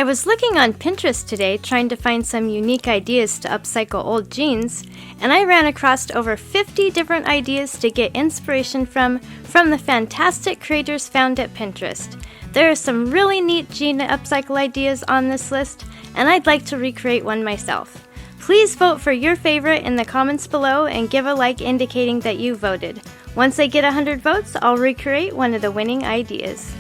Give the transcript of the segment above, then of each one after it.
I was looking on Pinterest today trying to find some unique ideas to upcycle old jeans, and I ran across over 50 different ideas to get inspiration from the fantastic creators found at Pinterest. There are some really neat jean upcycle ideas on this list, and I'd like to recreate one myself. Please vote for your favorite in the comments below and give a like indicating that you voted. Once I get 100 votes, I'll recreate one of the winning ideas.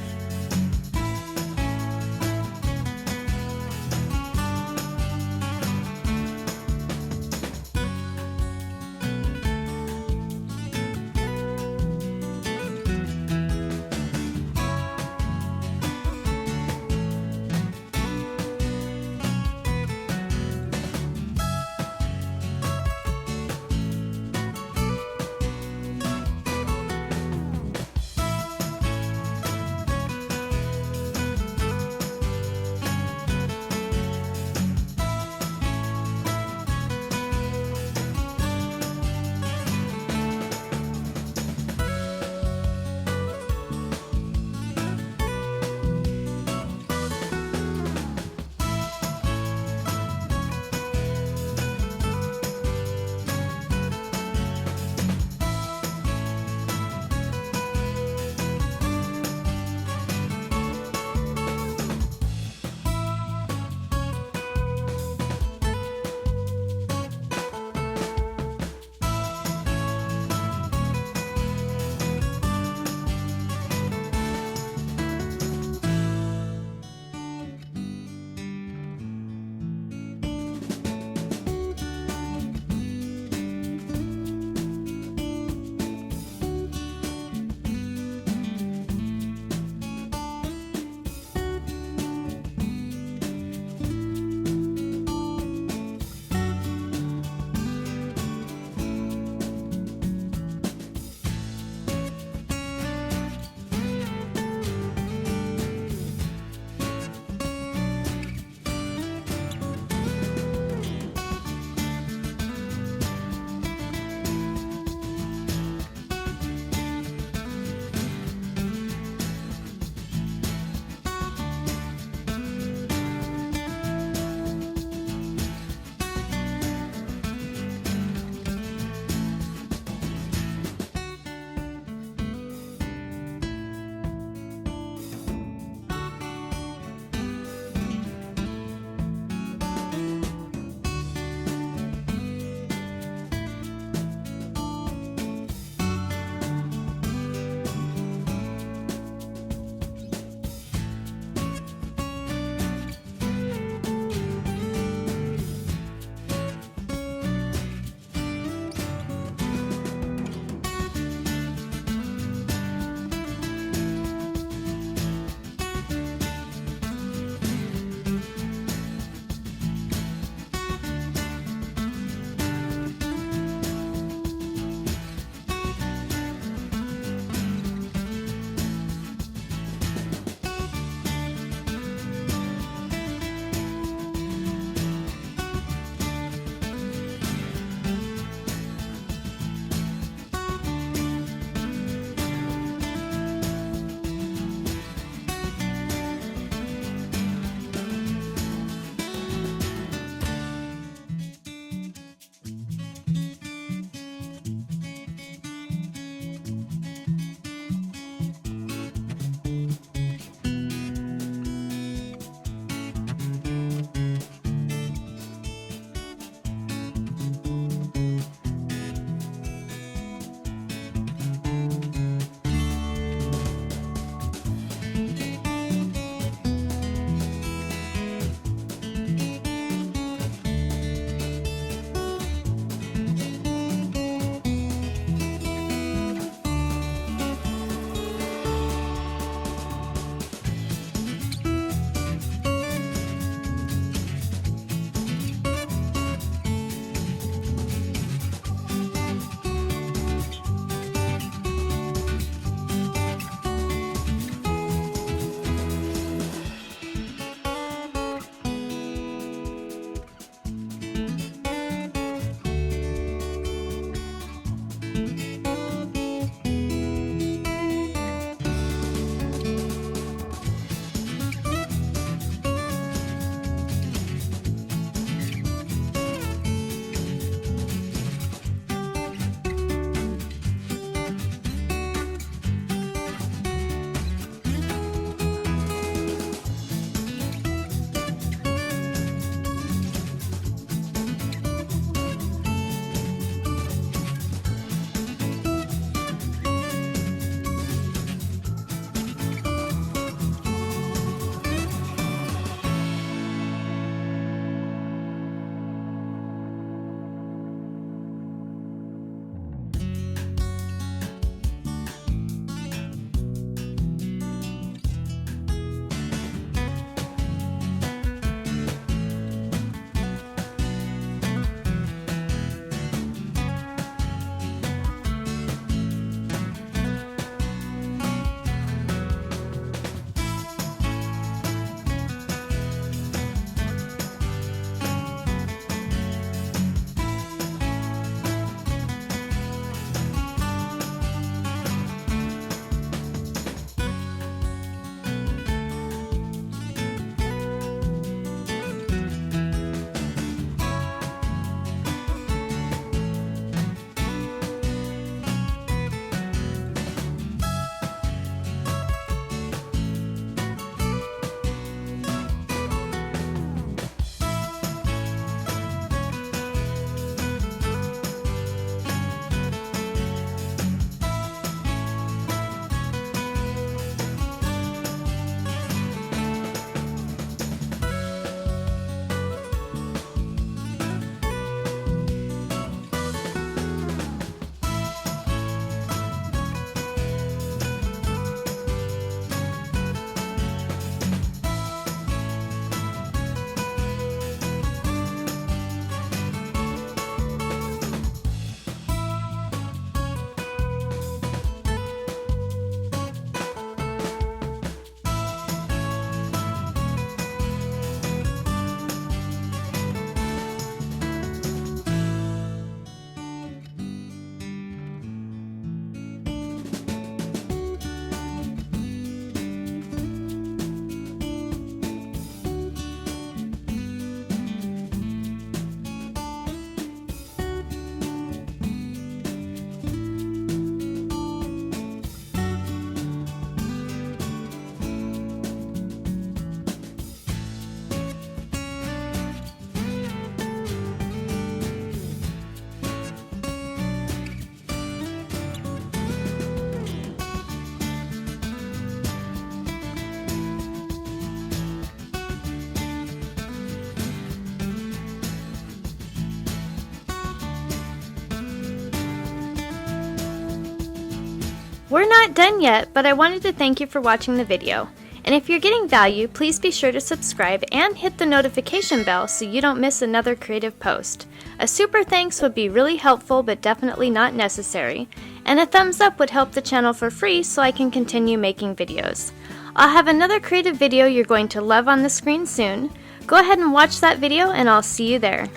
We're not done yet, but I wanted to thank you for watching the video. And if you're getting value, please be sure to subscribe and hit the notification bell so you don't miss another creative post. A super thanks would be really helpful but definitely not necessary. And a thumbs up would help the channel for free so I can continue making videos. I'll have another creative video you're going to love on the screen soon. Go ahead and watch that video and I'll see you there.